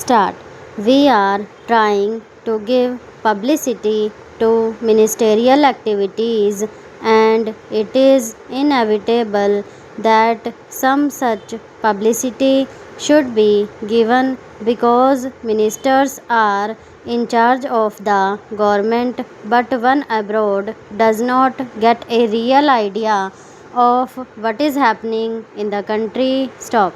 Start. We are trying to give publicity to ministerial activities, and it is inevitable that some such publicity should be given because ministers are in charge of the government, but one abroad does not get a real idea of what is happening in the country. Stop.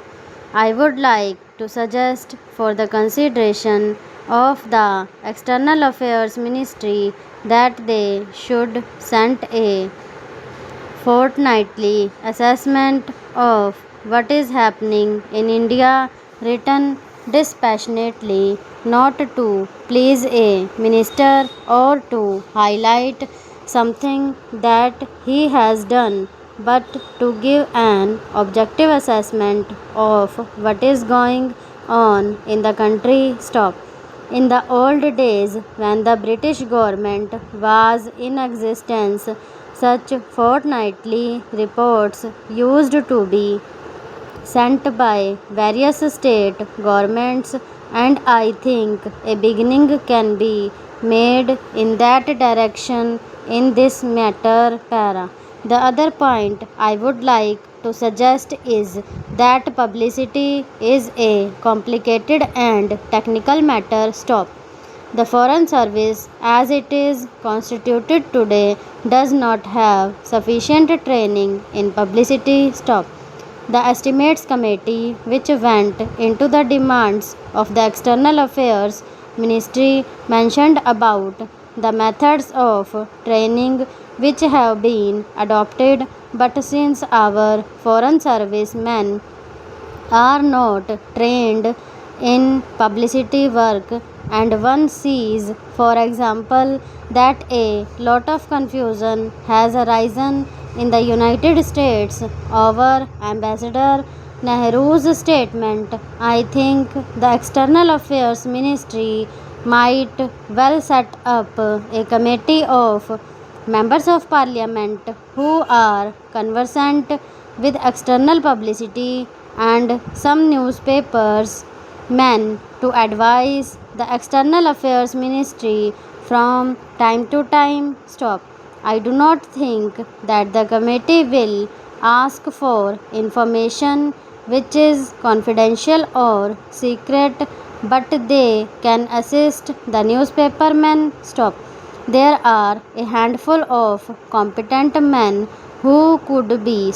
I would like to suggest for the consideration of the External Affairs Ministry that they should send a fortnightly assessment of what is happening in India, written dispassionately, not to please a minister or to highlight something that he has done, but to give an objective assessment of what is going on in the country. Stop. In the old days, when the British government was in existence, such fortnightly reports used to be sent by various state governments, and I think a beginning can be made in that direction in this matter. Para. The other point I would like to suggest is that publicity is a complicated and technical matter. Stop. The Foreign Service, as it is constituted today, does not have sufficient training in publicity. Stop. The Estimates Committee, which went into the demands of the External Affairs Ministry, mentioned about the methods of training which have been adopted, but since our Foreign Service men are not trained in publicity work, and one sees, for example, that a lot of confusion has arisen in the United States over Ambassador Nehru's statement. I think the External Affairs Ministry might well set up a committee of members of parliament who are conversant with external publicity and some newspapers men to advise the External Affairs Ministry from time to time. Stop. I do not think that the committee will ask for information which is confidential or secret, but they can assist the newspapermen. Stop. There are a handful of competent men who would be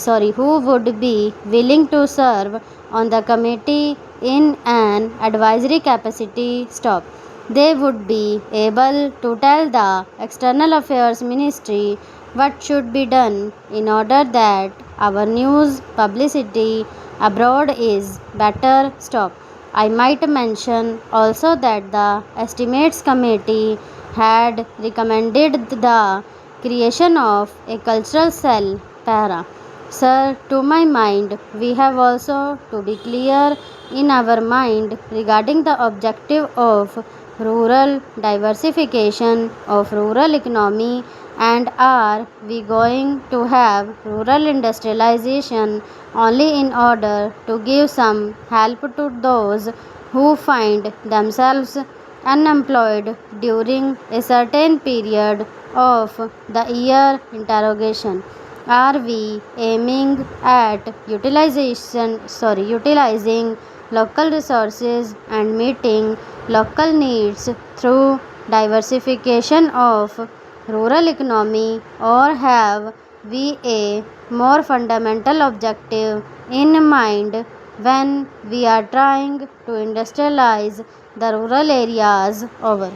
willing to serve on the committee in an advisory capacity. Stop. They would be able to tell the External Affairs Ministry what should be done in order that our news publicity abroad is better. Stop. I might mention also that the Estimates Committee had recommended the creation of a cultural cell. Para. Sir, to my mind, we have also to be clear in our mind regarding the objective of rural diversification of rural economy, and are we going to have rural industrialization only in order to give some help to those who find themselves unemployed during a certain period of the year? Interrogation. Are we aiming at utilizing local resources and meeting local needs through diversification of rural economy, or have we a more fundamental objective in mind when we are trying to industrialize the rural areas? Over.